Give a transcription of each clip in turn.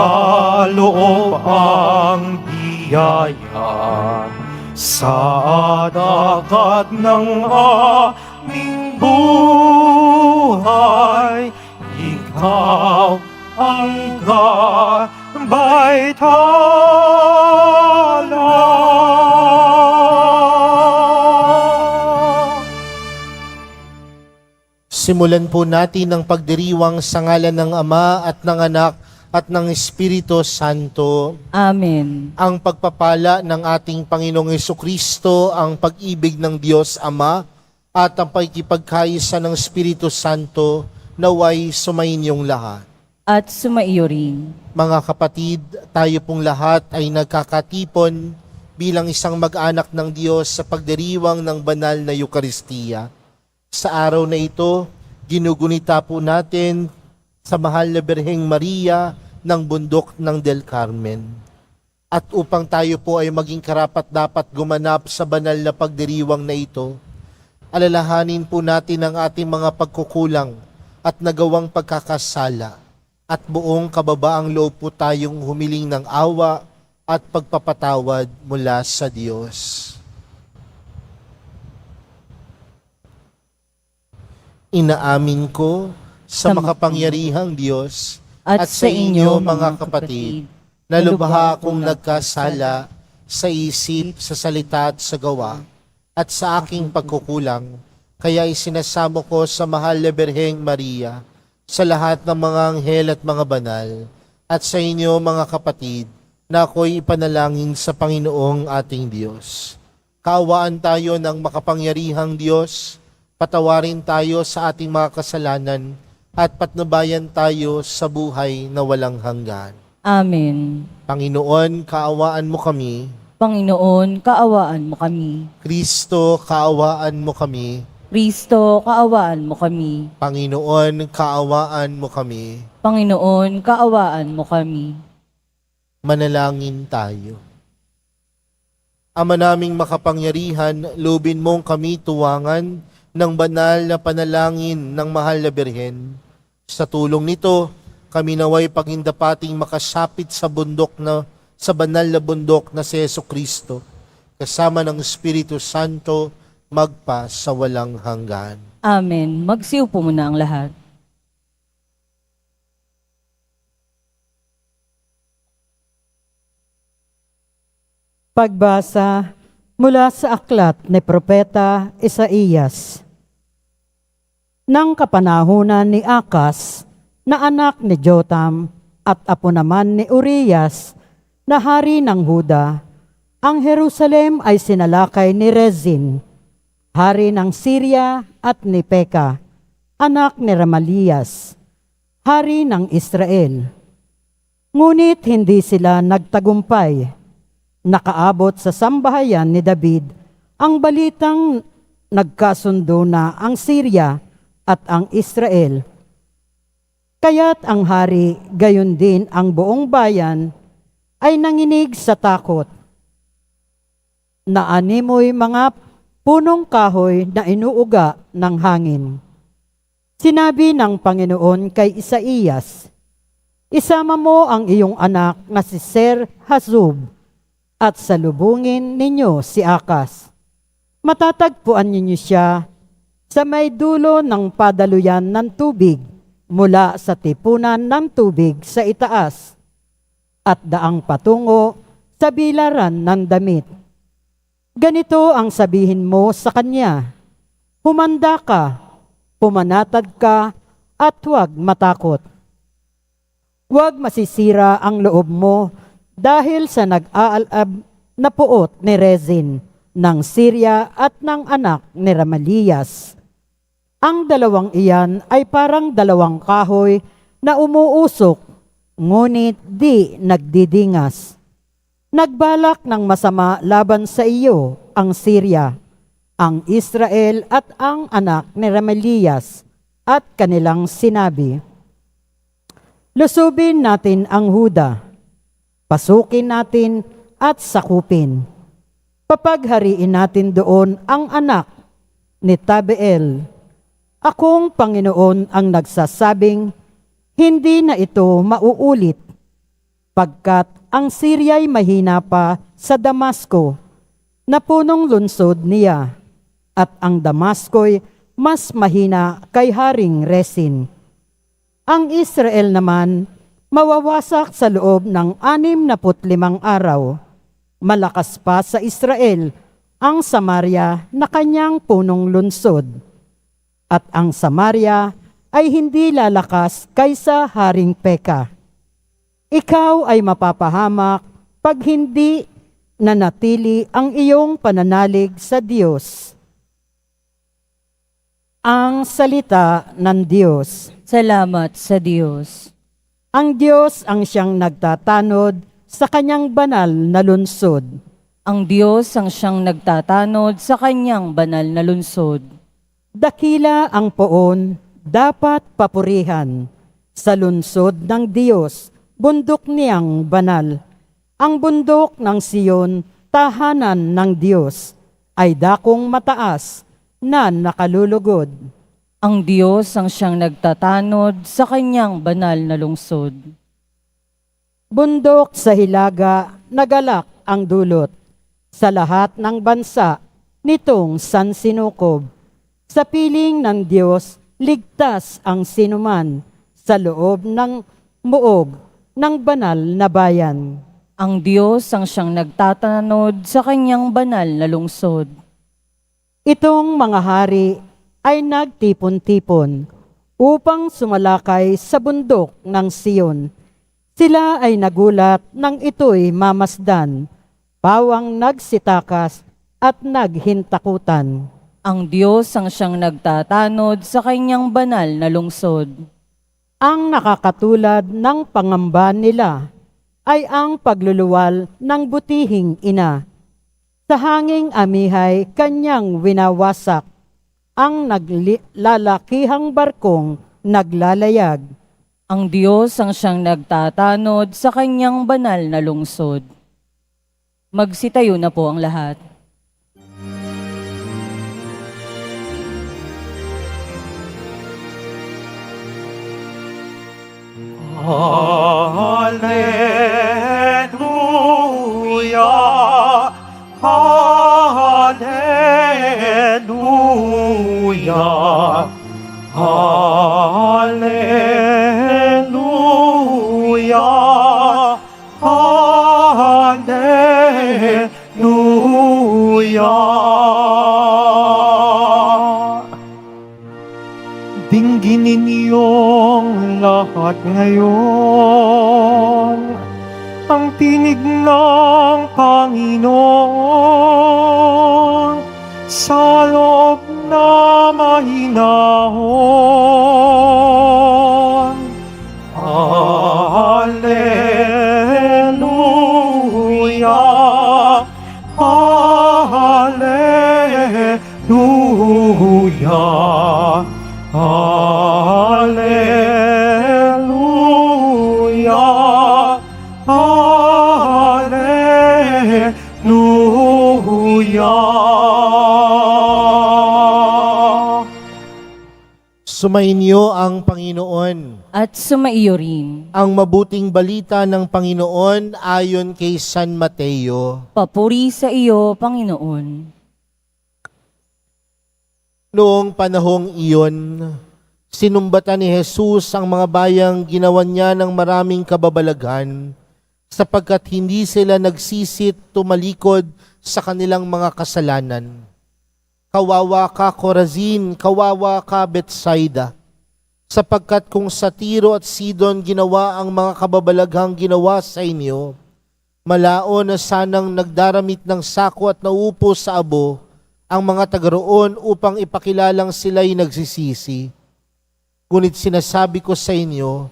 kaloob ang biyaya sa dagat ng aming buhay. Ikaw ang gabay tala. Simulan po natin ang pagdiriwang sa ngalan ng Ama at ng Anak at ng Espiritu Santo. Amen. Ang pagpapala ng ating Panginoong Jesucristo, ang pag-ibig ng Diyos Ama, at ang pagkipagkaisa ng Espiritu Santo, naway sumainyong lahat. At sumaiyo rin. Mga kapatid, tayo pong lahat ay nagkakatipon bilang isang mag-anak ng Diyos sa pagdiriwang ng banal na Eukaristiya. Sa araw na ito, ginugunita po natin sa mahal na Birheng Maria ng bundok ng Del Carmen. At upang tayo po ay maging karapat-dapat gumanap sa banal na pagdiriwang na ito, alalahanin po natin ang ating mga pagkukulang at nagawang pagkakasala, at buong kababaang loob po tayong humiling ng awa at pagpapatawad mula sa Diyos. Inaamin ko sa makapangyarihang Diyos at sa inyo mga kapatid, na lubha akong nagkasala sa isip, sa salita at sa gawa, at sa aking pagkukulang, kaya isinasamo ko sa mahal na Birheng Maria, sa lahat ng mga anghel at mga banal, at sa inyo mga kapatid, na ako'y ipanalangin sa Panginoong ating Diyos. Kaawaan tayo ng makapangyarihang Diyos, patawarin tayo sa ating mga kasalanan, at patnubayan tayo sa buhay na walang hanggan. Amen. Panginoon, kaawaan mo kami. Panginoon, kaawaan mo kami. Kristo, kaawaan mo kami. Kristo, kaawaan mo kami. Panginoon, kaawaan mo kami. Panginoon, kaawaan mo kami. Manalangin tayo. Ama naming makapangyarihan, loobin mong kami tuwangan ng banal na panalangin ng mahal na Birhen. Sa tulong nito, kami naway pagindapating makasapit sa banal na bundok na si Jesucristo, kasama ng Espiritu Santo, magpa sa walang hanggan. Amen. Magsiupo muna ang lahat. Pagbasa mula sa aklat ni Propeta Isaías. Nang kapanahunan ni Akas, na anak ni Jotam, at apo naman ni Urias, na hari ng Huda, ang Jerusalem ay sinalakay ni Rezin, hari ng Syria, at ni Peka, anak ni Ramalias, hari ng Israel. Ngunit hindi sila nagtagumpay. Nakaabot sa sambahayan ni David ang balitang nagkasundo na ang Syria at ang Israel. Kaya't ang hari, gayon din ang buong bayan, ay nanginig sa takot. Naanimoy mga punong kahoy na inuuga ng hangin. Sinabi ng Panginoon kay Isaías, "Isama mo ang iyong anak na si Ser-Hazub, at salubungin ninyo si Akas. Matatagpuan ninyo siya sa may dulo ng padaluyan ng tubig mula sa tipunan ng tubig sa itaas, at daang patungo sa bilaran ng damit. Ganito ang sabihin mo sa kanya, humanda ka, pumanatag ka, at huwag matakot. Huwag masisira ang loob mo dahil sa nag-aalab na puot ni Rezin ng Syria at ng anak ni Ramalias. Ang dalawang iyan ay parang dalawang kahoy na umuusok, ngunit di nagdidingas. Nagbalak ng masama laban sa iyo ang Syria, ang Israel at ang anak ni Ramalias, at kanilang sinabi, lusubin natin ang Huda, pasukin natin at sakupin. Papaghariin natin doon ang anak ni Tabeel. Akong Panginoon ang nagsasabing, hindi na ito mauulit. pagkat ang Sirya'y mahina pa sa Damasco, na punong lungsod niya, at ang Damasco'y mas mahina kay Haring Resin. Ang Israel naman mawawasak sa loob ng 65 araw. Malakas pa sa Israel ang Samaria na kanyang punong lungsod. At ang Samaria ay hindi lalakas kaysa Haring Peka. Ikaw ay mapapahamak pag hindi nanatili ang iyong pananalig sa Diyos. Ang salita ng Diyos. Salamat sa Diyos. Ang Diyos ang siyang nagtatanod sa kanyang banal na lungsod. Ang Diyos ang siyang nagtatanod sa kanyang banal na lungsod. Dakila ang poon, dapat papurihan. Sa lungsod ng Diyos, bundok niyang banal. Ang bundok ng Siyon, tahanan ng Diyos, ay dakong mataas na nakalulugod. Ang Diyos ang siyang nagtatanod sa kanyang banal na lungsod. Bundok sa hilaga, nagalak ang dulot. Sa lahat ng bansa, nitong sansinukob. Sa piling ng Diyos, ligtas ang sinuman sa loob ng muog ng banal na bayan. Ang Diyos ang siyang nagtatanod sa kanyang banal na lungsod. Itong mga hari ay nagtipon-tipon upang sumalakay sa bundok ng Siyon. Sila ay nagulat nang ito'y mamasdan, pawang nagsitakas at naghintakutan. Ang Diyos ang siyang nagtatanod sa kanyang banal na lungsod. Ang nakakatulad ng pangamba nila ay ang pagluluwal ng butihing ina. Sa hanging amihay kanyang winawasak, ang naglalakihang barkong naglalayag. Ang Diyos ang siyang nagtatanod sa kanyang banal na lungsod. Magsitayo na po ang lahat. Hallelujah, Hallelujah, Hallelujah, Hallelujah. Dinggin ninyong lahat ngayon ang tinig ng Panginoon sa loob na mahinahon. Hallelujah, Hallelujah, Hallelujah, Hallelujah. Sumainyo ang Panginoon. At sumaiyo rin. Ang mabuting balita ng Panginoon ayon kay San Mateo. Papuri sa iyo, Panginoon. Noong panahong iyon, sinumbatan ni Jesus ang mga bayang ginawan niya ng maraming kababalaghan sapagkat hindi sila nagsisit tumalikod sa kanilang mga kasalanan. Kawawa ka, Corazin, kawawa ka, Bethsaida, sapagkat kung sa Tiro at Sidon ginawa ang mga kababalaghang ginawa sa inyo, malao na sanang nagdaramit ng sako at naupo sa abo ang mga taga-roon upang ipakilalang sila'y nagsisisi. Ngunit sinasabi ko sa inyo,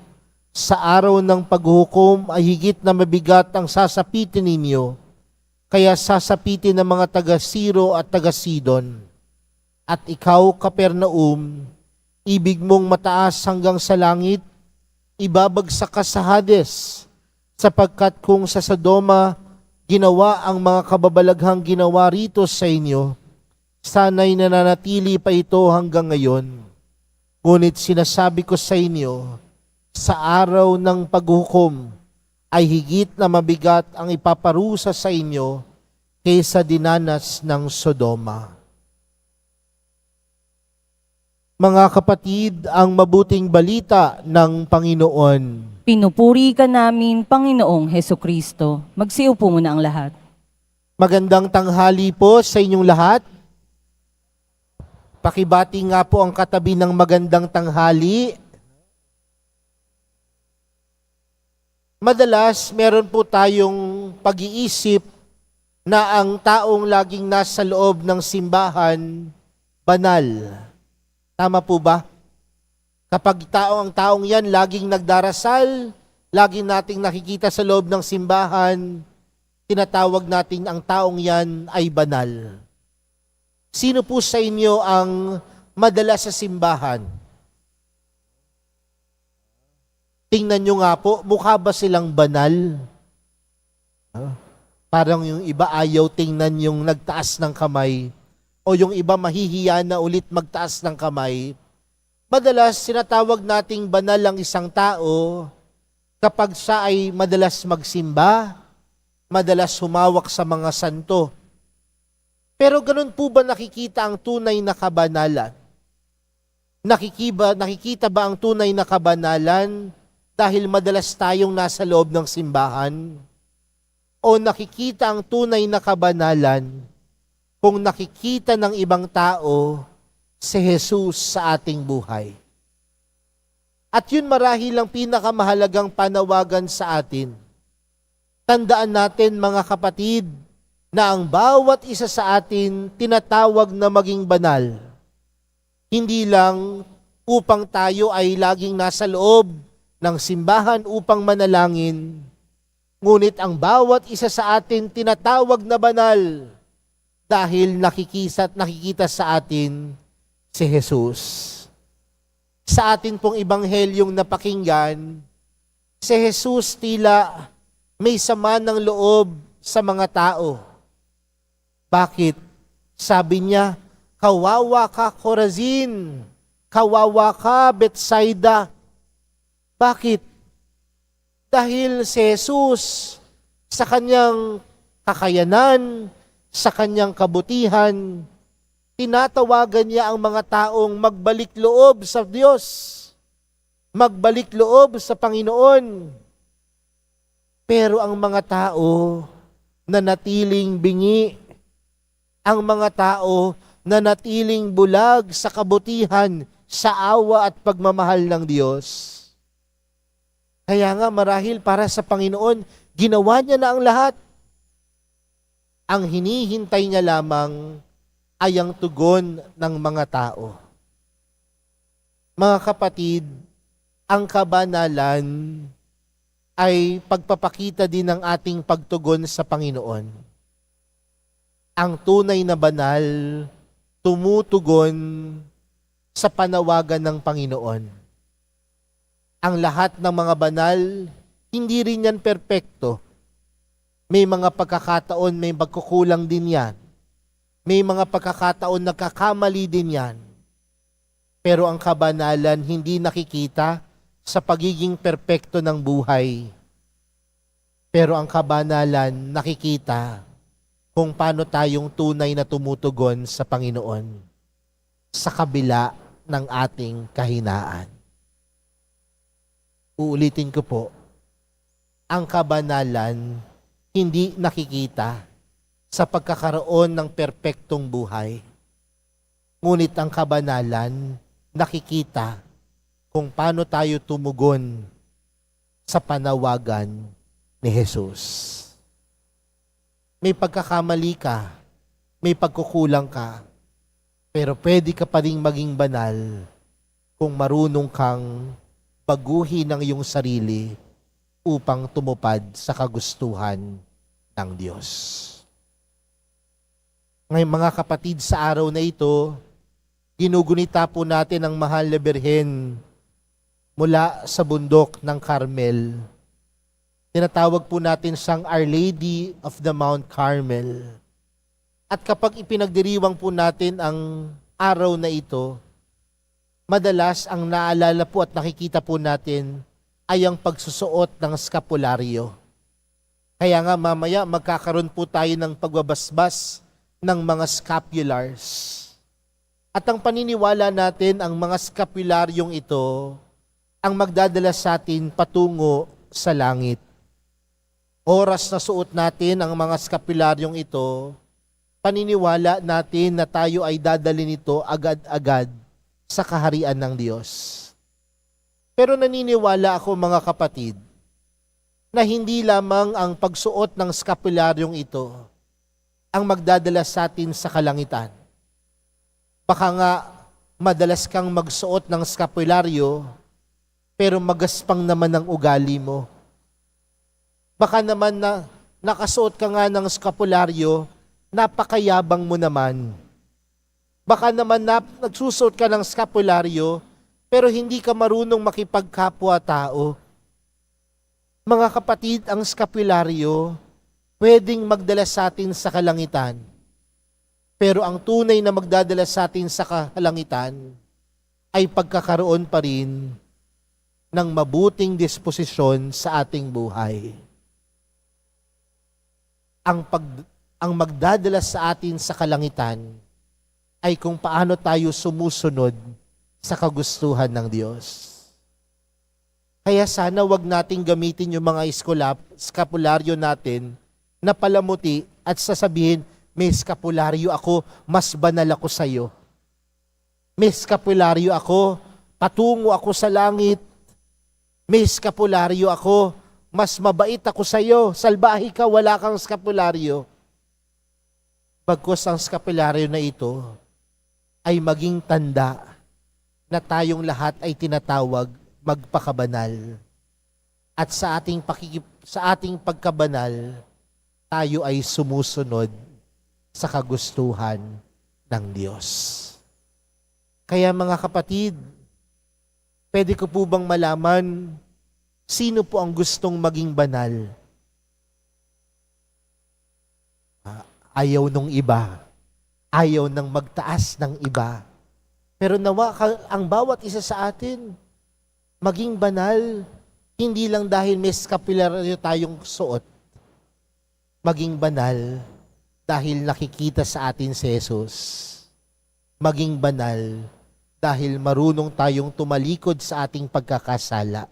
sa araw ng paghuhukom ay higit na mabigat ang sasapitin ninyo, kaya sasapitin ng mga taga-Siro at taga-Sidon. At ikaw, Kapernaum, ibig mong mataas hanggang sa langit, ibabagsak ka sa Hades, sapagkat kung sa Sodoma ginawa ang mga kababalaghang ginawa rito sa inyo, sana'y nananatili pa ito hanggang ngayon. Ngunit sinasabi ko sa inyo, sa araw ng paghukom, ay higit na mabigat ang ipaparusa sa inyo kaysa dinanas ng Sodoma. Mga kapatid, ang mabuting balita ng Panginoon. Pinupuri ka namin, Panginoong Hesukristo. Magsiupo muna ang lahat. Magandang tanghali po sa inyong lahat. Pakibati nga po ang katabi ng magandang tanghali. Madalas, meron po tayong pag-iisip na ang taong laging nasa loob ng simbahan, banal. Tama po ba? Kapag ang taong yan laging nagdarasal, laging nating nakikita sa loob ng simbahan, tinatawag natin ang taong yan ay banal. Sino po sa inyo ang madalas sa simbahan? Tingnan nyo nga po, mukha ba silang banal? Parang yung iba ayaw tingnan yung nagtaas ng kamay o yung iba mahihiya na ulit magtaas ng kamay. Madalas sinatawag nating banal ang isang tao kapag siya ay madalas magsimba, madalas humawak sa mga santo. Pero ganun po ba nakikita ang tunay na kabanalan? Nakikita ba ang tunay na kabanalan dahil madalas tayong nasa loob ng simbahan? O nakikita ang tunay na kabanalan kung nakikita ng ibang tao si Jesus sa ating buhay? At yun marahil ang pinakamahalagang panawagan sa atin. Tandaan natin mga kapatid, na ang bawat isa sa atin tinatawag na maging banal. Hindi lang upang tayo ay laging nasa loob ng simbahan upang manalangin, ngunit ang bawat isa sa atin tinatawag na banal dahil nakikita sa atin si Jesus. Sa atin pong ibanghelyong napakinggan, si Jesus tila may sama ng loob sa mga tao. Bakit? Sabi niya, kawawa ka Corazin, kawawa ka Bethsaida. Bakit? Dahil si Jesus sa kanyang kakayanan, sa kanyang kabutihan, tinatawagan niya ang mga taong magbalik loob sa Diyos, magbalik loob sa Panginoon. Pero ang mga tao na natiling bingi, ang mga tao na natiling bulag sa kabutihan, sa awa at pagmamahal ng Diyos. Kaya nga marahil para sa Panginoon, ginawa niya na ang lahat. Ang hinihintay niya lamang ay ang tugon ng mga tao. Mga kapatid, ang kabanalan ay pagpapakita din ng ating pagtugon sa Panginoon. Ang tunay na banal, tumutugon sa panawagan ng Panginoon. Ang lahat ng mga banal, hindi rin yan perpekto. May mga pagkakataon, may pagkukulang din yan. May mga pagkakataon nagkakamali din yan. Pero ang kabanalan hindi nakikita sa pagiging perpekto ng buhay. Pero ang kabanalan nakikita kung paano tayong tunay na tumutugon sa Panginoon sa kabila ng ating kahinaan. Uulitin ko po, ang kabanalan hindi nakikita sa pagkakaroon ng perpektong buhay. Ngunit ang kabanalan nakikita kung paano tayo tumugon sa panawagan ni Jesus. May pagkakamali ka, may pagkukulang ka, pero pwede ka pa rin maging banal kung marunong kang baguhin ang iyong sarili upang tumupad sa kagustuhan ng Diyos. Ngayon mga kapatid, sa araw na ito, ginugunita po natin ang mahal na Birhen mula sa bundok ng Carmel. Tinatawag po natin siyang Our Lady of the Mount Carmel. At kapag ipinagdiriwang po natin ang araw na ito, madalas ang naalala po at nakikita po natin ay ang pagsusuot ng skapularyo. Kaya nga mamaya magkakaroon po tayo ng pagbabasbas ng mga scapulars. At ang paniniwala natin, ang mga scapularyong ito ang magdadala sa atin patungo sa langit. Oras na suot natin ang mga scapularyong ito, paniniwala natin na tayo ay dadalhin ito agad-agad sa kaharian ng Diyos. Pero naniniwala ako mga kapatid, na hindi lamang ang pagsuot ng skapularyong ito ang magdadala sa atin sa kalangitan. Baka nga madalas kang magsuot ng skapularyo, pero magaspang naman ang ugali mo. Baka naman na nakasuot ka nga ng skapularyo, napakayabang mo naman. Baka naman nagsusuot ka ng skapularyo, pero hindi ka marunong makipagkapwa-tao. Mga kapatid, ang skapularyo pwedeng magdala sa atin sa kalangitan. Pero ang tunay na magdadala sa atin sa kalangitan ay pagkakaroon pa rin ng mabuting disposisyon sa ating buhay. Ang magdadala sa atin sa kalangitan ay kung paano tayo sumusunod sa kagustuhan ng Diyos. Kaya sana wag nating gamitin yung mga skapularyo natin na palamuti at sasabihin, may skapularyo ako, mas banal ako sa iyo. May skapularyo ako, patungo ako sa langit. May skapularyo ako, mas mabait ako sa iyo. Salbahe ka, wala kang skapularyo. Bagkus ang skapularyo na ito ay maging tanda na tayong lahat ay tinatawag magpakabanal. At sa ating pagkabanal, tayo ay sumusunod sa kagustuhan ng Diyos. Kaya mga kapatid, pwede ko po bang malaman sino po ang gustong maging banal? Ayaw nung iba. Ayaw nang magtaas ng iba. Pero nawa ang bawat isa sa atin maging banal, hindi lang dahil may skapularyo tayong suot. Maging banal dahil nakikita sa atin si Jesus. Maging banal dahil marunong tayong tumalikod sa ating pagkakasala.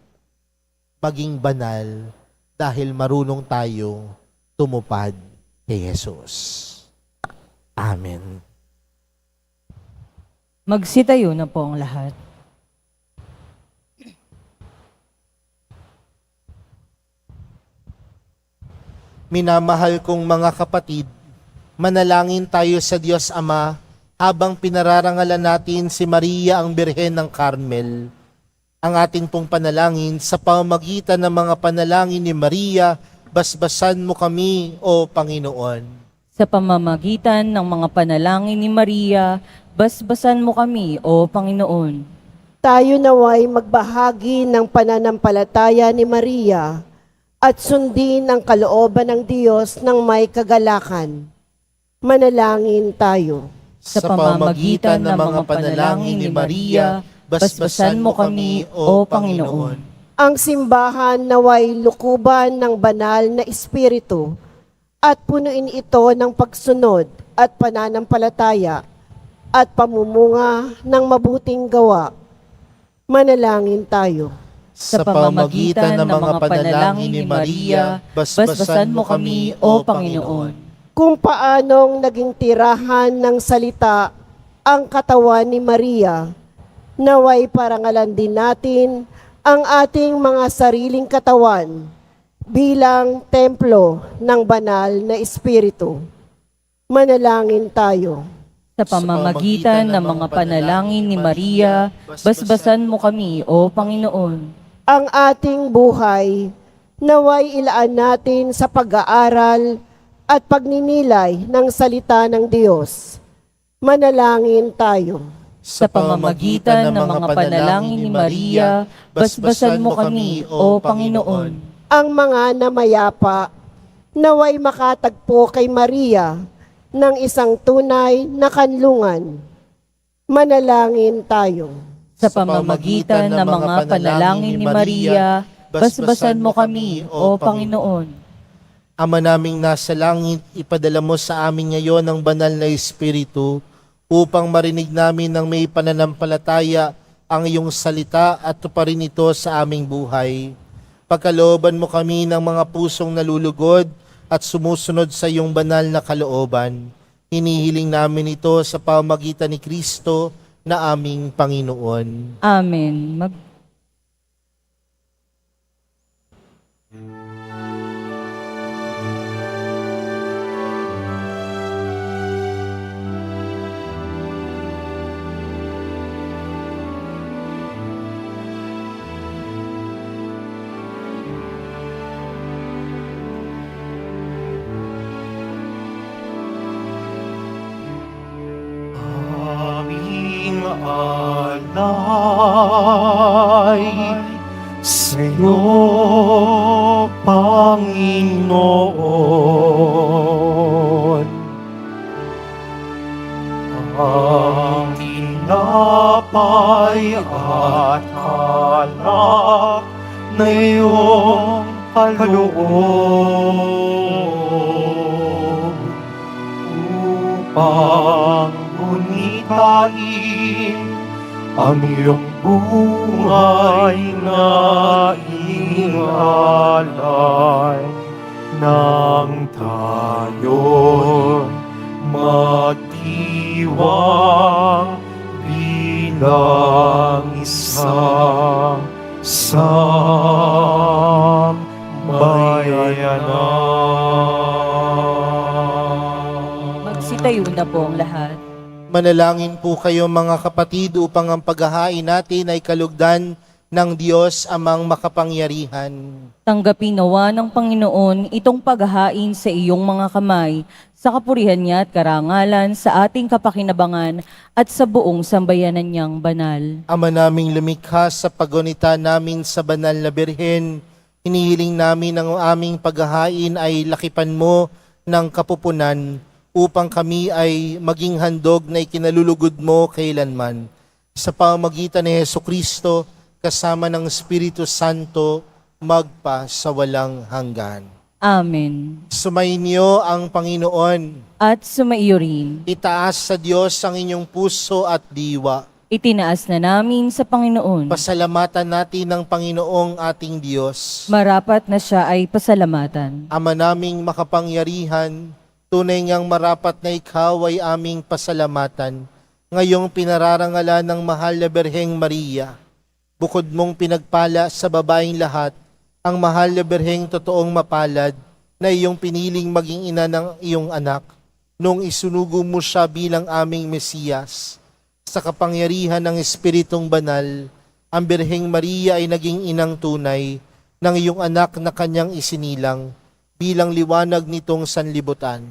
Maging banal dahil marunong tayong tumupad kay Jesus. Amen. Magsitayo na po ang lahat. Minamahal kong mga kapatid, manalangin tayo sa Diyos Ama habang pinararangalan natin si Maria ang Birhen ng Carmel. Ang ating pong panalangin sa pamamagitan ng mga panalangin ni Maria, basbasan mo kami, O Panginoon. Sa pamamagitan ng mga panalangin ni Maria, basbasan mo kami, O Panginoon. Tayo naway magbahagi ng pananampalataya ni Maria at sundin ang kalooban ng Diyos ng may kagalakan. Manalangin tayo. Sa pamamagitan ng mga panalangin ni Maria, basbasan mo kami, O Panginoon. Ang simbahan naway lukuban ng banal na espiritu at punuin ito ng pagsunod at pananampalataya at pamumunga ng mabuting gawa. Manalangin tayo. Sa pamamagitan ng mga panalangin ni Maria, basbasan mo kami, O Panginoon. Kung paanong naging tirahan ng salita ang katawan ni Maria, naway parangalan din natin ang ating mga sariling katawan bilang templo ng banal na espiritu. Manalangin tayo. Sa pamamagitan ng mga panalangin ni Maria, basbasan mo kami, O Panginoon. Ang ating buhay naway ilaan natin sa pag-aaral at pagninilay ng salita ng Diyos. Manalangin tayo. Sa pamamagitan ng mga panalangin ni Maria, basbasan mo kami, O Panginoon. Ang mga namayapa naway makatagpo kay Maria ng isang tunay na kanlungan. Manalangin tayo. Sa pamamagitan ng mga panalangin ni Maria, basbasan mo kami, O Panginoon. Ama naming nasa langit, ipadala mo sa amin ngayon ang banal na Espiritu upang marinig namin ng may pananampalataya ang iyong salita at tuparin ito sa aming buhay. Pagkalooban mo kami ng mga pusong nalulugod at sumusunod sa iyong banal na kalooban. Hinihiling namin ito sa pamamagitan ni Kristo na aming Panginoon. Amen. Aming alay sa'yo, Panginoon. Ang tinapay at alak na iyong kaloob upang bunitain ang iyong buhay na inalay nang tayo'y magdiwang bilang isang sambayanan. Magsitayo na po ang lahat. Manalangin po kayo mga kapatid upang ang paghahain natin ay kalugdan ng Diyos amang makapangyarihan. Tanggapin nawa ng Panginoon itong paghahain sa iyong mga kamay, sa kapurihan niya at karangalan, sa ating kapakinabangan at sa buong sambayanan niyang banal. Ama naming lumikha, sa pagunita namin sa banal na Birhen, hinihiling namin ang aming paghahain ay lakipan mo ng kapupunan upang kami ay maging handog na ikinalulugod mo kailanman. Sa pamamagitan ni Hesukristo, kasama ng Espiritu Santo, magpa sa walang hanggan. Amen. Sumainyo ang Panginoon. At sumaiyo rin. Itaas sa Diyos ang inyong puso at diwa. Itinaas na namin sa Panginoon. Pasalamatan natin ang Panginoong ating Diyos. Marapat na siya ay pasalamatan. Ama naming makapangyarihan, tunay ngang marapat na ikaw ay aming pasalamatan. Ngayong pinararangalan ng mahal na Birheng Maria, bukod mong pinagpala sa babaeng lahat, ang mahal na Birheng totoong mapalad na iyong piniling maging ina ng iyong anak, nung isunugo mo siya bilang aming Mesiyas. Sa kapangyarihan ng Espiritong Banal, ang Birheng Maria ay naging inang tunay ng iyong anak na kanyang isinilang bilang liwanag nitong sanlibutan.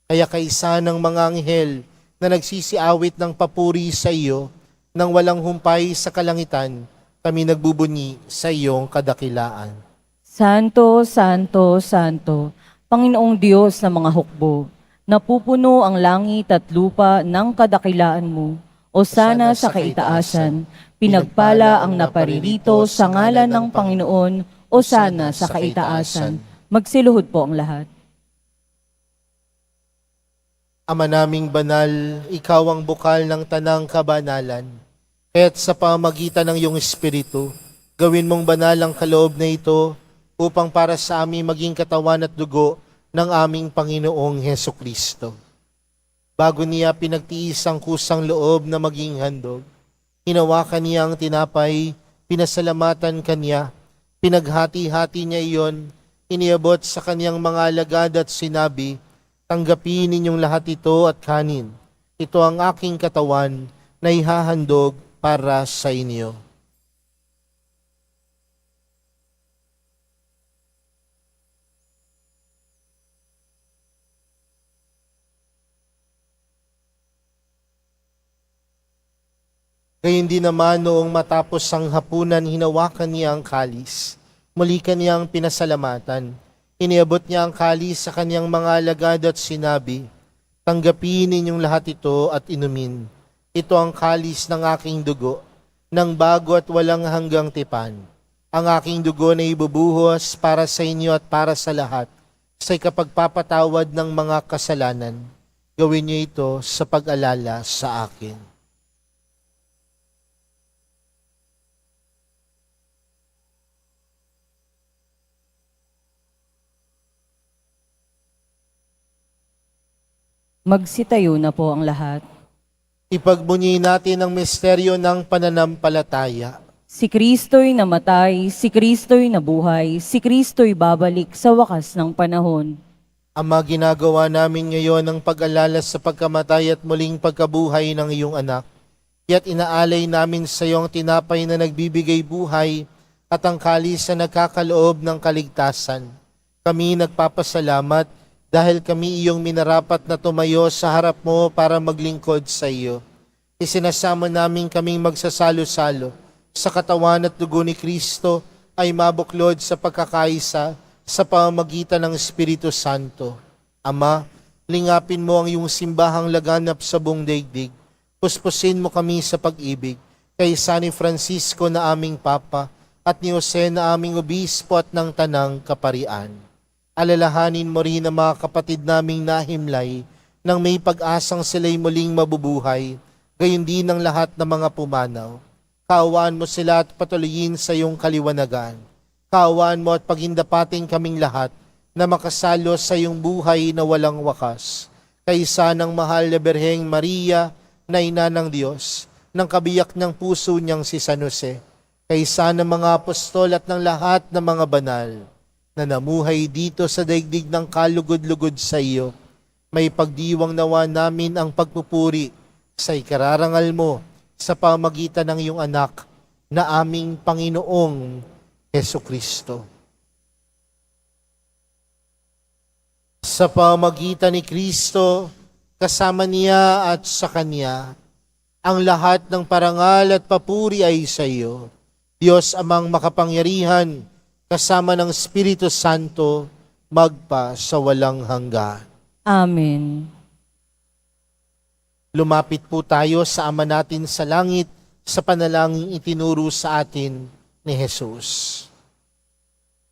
Kaya kaisa ng mga anghel na nagsisiawit ng papuri sa iyo, nang walang humpay sa kalangitan, kami nagbubunyi sa iyong kadakilaan. Santo, Santo, Santo, Panginoong Diyos ng mga hukbo, napupuno ang langit at lupa ng kadakilaan mo. O sana sa kaitaasan, pinagpala ang naparirito sa ngalan ng Panginoon, o sana sa kaitaasan. Magsiluhod po ang lahat. Ama naming banal, ikaw ang bukal ng tanang kabanalan. Kaya't sa pamagitan ng iyong Espiritu, gawin mong banal ang kaloob na ito upang para sa amin maging katawan at dugo ng aming Panginoong Hesukristo. Bago niya pinagtiis ang kusang loob na maging handog, hinawakan niya ang tinapay, pinasalamatan kanya, pinaghati-hati niya iyon, iniabot sa kanyang mga alagad at sinabi, tanggapin ninyong lahat ito at kanin. Ito ang aking katawan na ihahandog para sa inyo. Gayun din naman noong matapos ang hapunan, hinawakan niya ang kalis. Muli kaniyang pinasalamatan. Iniabot niya ang kalis sa kanyang mga alagad at sinabi, tanggapin ninyong lahat ito at inumin. Ito ang kalis ng aking dugo, ng bago at walang hanggang tipan. Ang aking dugo na ibubuhos para sa inyo at para sa lahat, sa ikapagpapatawad ng mga kasalanan. Gawin niyo ito sa pag-alala sa akin. Magsitayo na po ang lahat. Ipagbunyi natin ang misteryo ng pananampalataya. Si Kristo'y namatay, si Kristo'y nabuhay, si Kristo'y babalik sa wakas ng panahon. Ama, ginagawa namin ngayon ang pag-alala sa pagkamatay at muling pagkabuhay ng iyong anak. Kaya't inaalay namin sa iyong tinapay na nagbibigay buhay at ang kalis na nagkakaloob ng kaligtasan. Kami nagpapasalamat dahil kami iyong minarapat na tumayo sa harap mo para maglingkod sa iyo. Isinasama namin kaming magsasalo-salo sa katawan at dugo ni Kristo ay mabuklod sa pagkakaisa sa pamamagitan ng Espiritu Santo. Ama, lingapin mo ang iyong simbahang laganap sa buong daigdig. Puspusin mo kami sa pag-ibig kay San Francisco na aming Papa at ni Jose na aming Obispo at ng Tanang Kaparian. Alalahanin mo rin ang mga kapatid naming nahimlay nang may pag-asang sila'y muling mabubuhay, gayon din ang lahat ng mga pumanaw. Kaawaan mo sila at patuloyin sa iyong kaliwanagan. Kaawaan mo at pagindapating kaming lahat na makasalo sa iyong buhay na walang wakas. Kaysa ng mahal na Birheng Maria na ina ng Diyos, ng kabiyak ng puso niyang si San Jose, kaysa ng mga apostol at ng lahat ng mga banal na namuhay dito sa daigdig ng kalugod-lugod sa iyo, may pagdiwang nawa namin ang pagpupuri sa ikararangal mo sa pamagitan ng iyong anak na aming Panginoong Hesukristo. Sa pamagitan ni Kristo, kasama niya at sa Kanya, ang lahat ng parangal at papuri ay sa iyo, Diyos amang makapangyarihan, kasama ng Espiritu Santo, magpa sa walang hanggan. Amen. Lumapit po tayo sa Ama natin sa langit sa panalangin itinuro sa atin ni Jesus.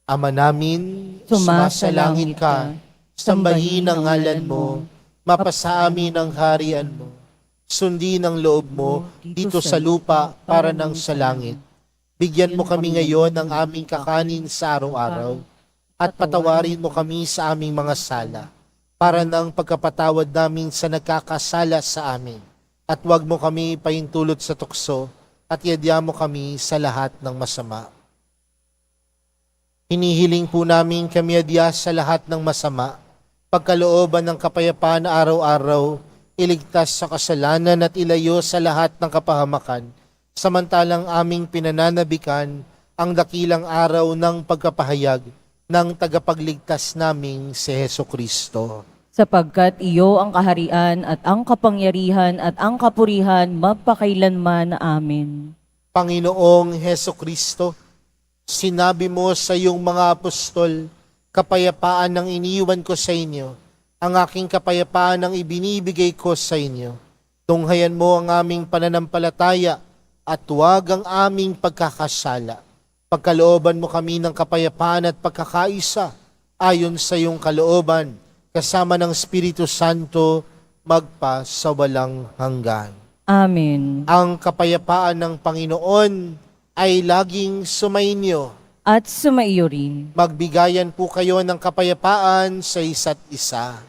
Ama namin, sumasalangit ka, sambahin ang ngalan mo, mapasa amin ang harian mo, sundin ang loob mo dito sa lupa para ng sa langit. Bigyan mo kami ngayon ng aming kakanin sa araw-araw at patawarin mo kami sa aming mga sala para ng pagkapatawad namin sa nagkakasala sa amin. At huwag mo kami paintulot sa tukso at iadya mo kami sa lahat ng masama. Hinihiling po namin kami adya sa lahat ng masama, pagkalooban ng kapayapaan na araw-araw, iligtas sa kasalanan at ilayo sa lahat ng kapahamakan, samantalang aming pinananabikan ang dakilang araw ng pagkapahayag ng tagapagligtas naming si Hesukristo. Sapagkat iyo ang kaharian at ang kapangyarihan at ang kapurihan magpakailanman. Amen. Panginoong Hesukristo, sinabi mo sa iyong mga apostol, kapayapaan ang iniwan ko sa inyo, ang aking kapayapaan ang ibinibigay ko sa inyo. Tunghayan mo ang aming pananampalataya at huwag ang aming pagkakasala. Pagkalooban mo kami ng kapayapaan at pagkakaisa ayon sa iyong kalooban, kasama ng Espiritu Santo, magpa sa walang hanggan. Amen. Ang kapayapaan ng Panginoon ay laging sumainyo. At sumaiyo rin. Magbigayan po kayo ng kapayapaan sa isa't isa.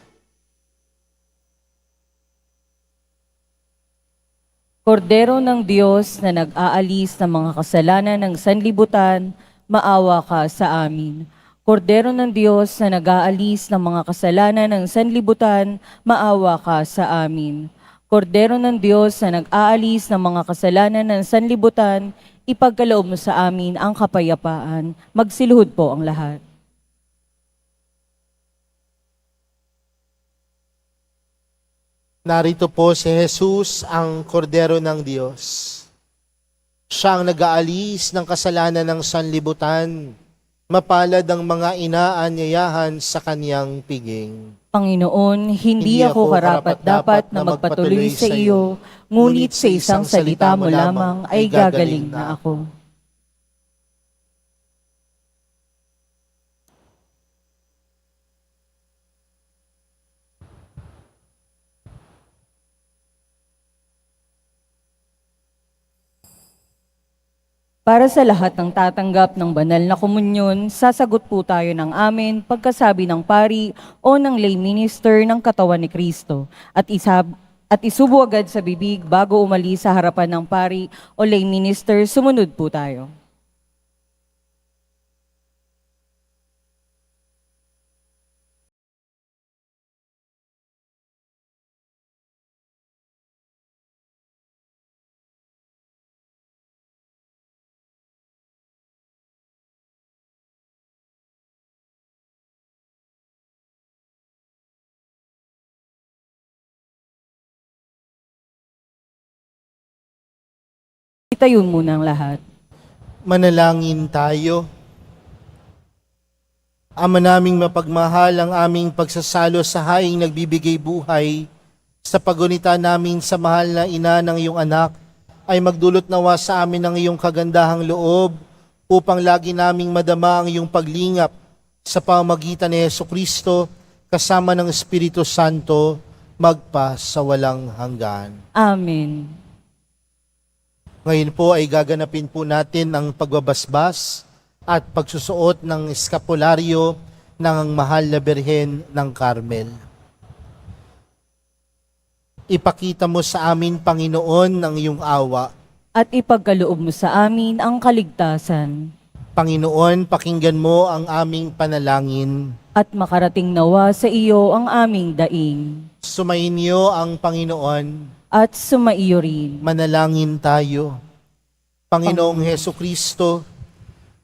Kordero ng Diyos na nag-aalis ng mga kasalanan ng sanlibutan, maawa ka sa amin. Kordero ng Diyos na nag-aalis ng mga kasalanan ng sanlibutan, maawa ka sa amin. Kordero ng Diyos na nag-aalis ng mga kasalanan ng sanlibutan, ipagkaloob mo sa amin ang kapayapaan. Magsiluhod po ang lahat. Narito po si Jesus, ang Kordero ng Diyos. Siya ang nag-aalis ng kasalanan ng sanlibutan. Mapalad ang mga inaanyayahan sa kaniyang piging. Panginoon, hindi ako karapat-dapat na magpatuloy sa iyo, ngunit sa isang salita mo lamang ay gagaling na ako. Para sa lahat ng tatanggap ng banal na komunyon, sasagot po tayo ng amen pagkasabi ng pari o ng lay minister ng katawan ni Kristo at isubo agad sa bibig bago umalis sa harapan ng pari o lay minister. Sumunod po tayo. Itayo muna ang lahat. Manalangin tayo. Ama naming mapagmahal, ang aming pagsasalo sa haing nagbibigay buhay, sa pagunita namin sa mahal na ina ng iyong anak, ay magdulot nawa sa amin ng iyong kagandahang loob, upang lagi naming madama ang iyong paglingap sa pamamagitan ni Jesucristo, kasama ng Espiritu Santo, magpa sa walang hanggan. Amen. Ngayon po ay gaganapin po natin ang pagbabasbas at pagsusuot ng eskapularyo ng mahal na Birhen ng Carmel. Ipakita mo sa amin, Panginoon, ang iyong awa. At ipagkaloob mo sa amin ang kaligtasan. Panginoon, pakinggan mo ang aming panalangin. At makarating nawa sa iyo ang aming daing. Sumayin niyo ang Panginoon. At sumaiyo rin. Manalangin tayo. Panginoong Hesukristo,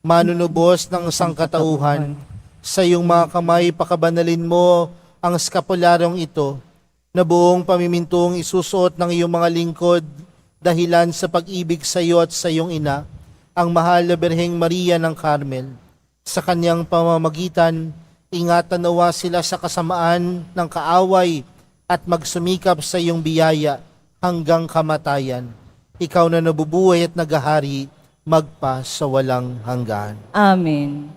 manunubos ng sangkatauhan, sa iyong mga kamay pakabanalin mo ang eskapularyong ito, na buong pamimintong isusuot ng iyong mga lingkod, dahilan sa pag-ibig sa iyo at sa iyong ina, ang mahal na Birheng Maria ng Carmel. Sa kanyang pamamagitan, ingatan nawa sila sa kasamaan ng kaaway at magsumikap sa iyong biyaya hanggang kamatayan. Ikaw na nabubuhay at nagahari, magpa sa walang hanggan. Amen.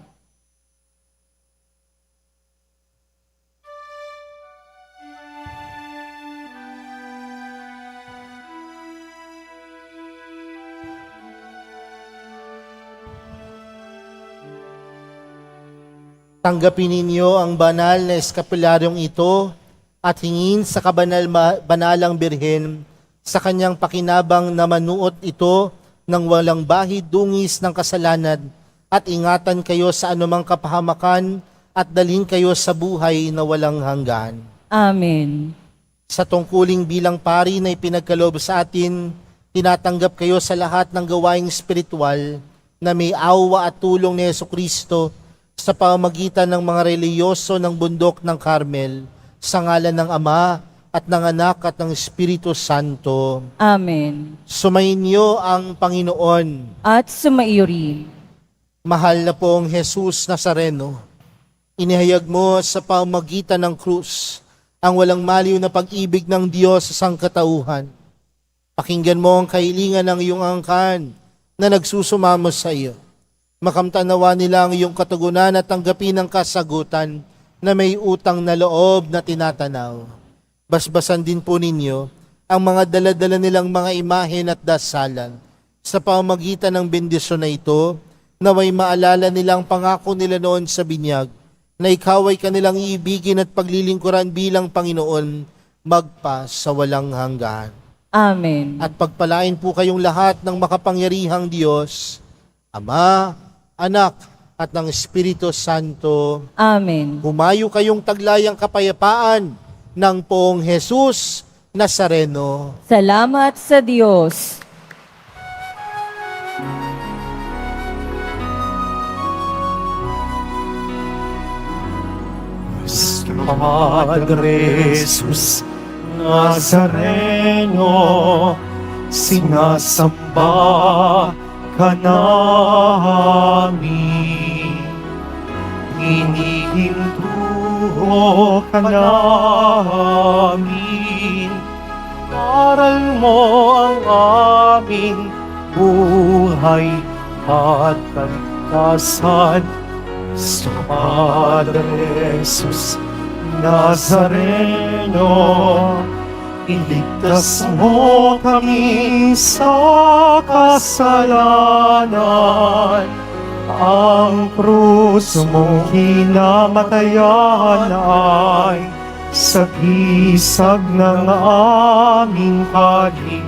Tanggapin ninyo ang banal na eskapularyong ito at hingin sa banalang Birhen sa kanyang pakinabang na manuot ito ng walang bahid dungis ng kasalanan at ingatan kayo sa anumang kapahamakan at dalhin kayo sa buhay na walang hanggan. Amen. Sa tungkuling bilang pari na ipinagkaloob sa atin, tinatanggap kayo sa lahat ng gawaing espiritual na may awa at tulong ni Jesucristo sa pamamagitan ng mga reliyoso ng bundok ng Carmel, sa ngalan ng Ama at ng Anak at ng Espiritu Santo. Amen. Sumainyo ang Panginoon. At sumaiyo rin. Mahal na pong Jesus Nazareno, inihayag mo sa pamamagitan ng krus ang walang maliw na pag-ibig ng Diyos sa sangkatauhan. Pakinggan mo ang kahilingan ng iyong angkan na nagsusumamo sa iyo. Makamtanawa nila ang iyong katugunan at tanggapin ang kasagutan na may utang na loob na tinatanaw. Basbasan din po ninyo ang mga dala-dala nilang mga imahen at dasalan. Sa pamamagitan ng bendisyon na ito, naway maalala nilang pangako nila noon sa binyag, na ikaw ay kanilang iibigin at paglilingkuran bilang Panginoon, magpa sa walang hanggan. Amen. At pagpalain po kayong lahat ng makapangyarihang Diyos, Ama, Anak, at ng Espiritu Santo. Amen. Humayo kayong taglayang kapayapaan ng Poong Jesus Nazareno. Salamat sa Diyos. Padre Jesus Nazareno, sinasamba ka namin. Inihinto ka namin. Aral mo ang aming buhay at kaligtasan. Sa Padre Jesus Nazareno, Iligtas mo kami sa kasalanan. Ang krus mong hinamatayan ay sagisag ng aming kaligtasan.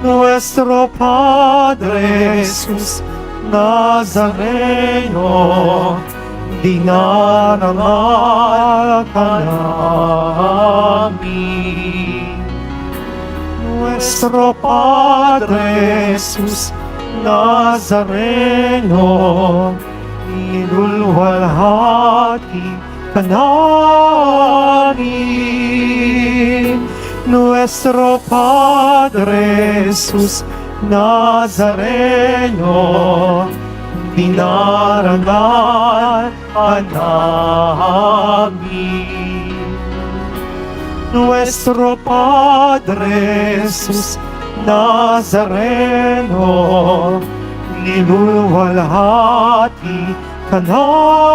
Nuestro Padre Jesus Nazareno, dinarangal ka namin. Nuestro Padre Jesus Nazareno, inulwalhati ka namin. Nuestro Padre Jesus Nazareno, dinarangal ka namin. Nuestro Padre Jesus Nazareno, niluluwalhati ka namin.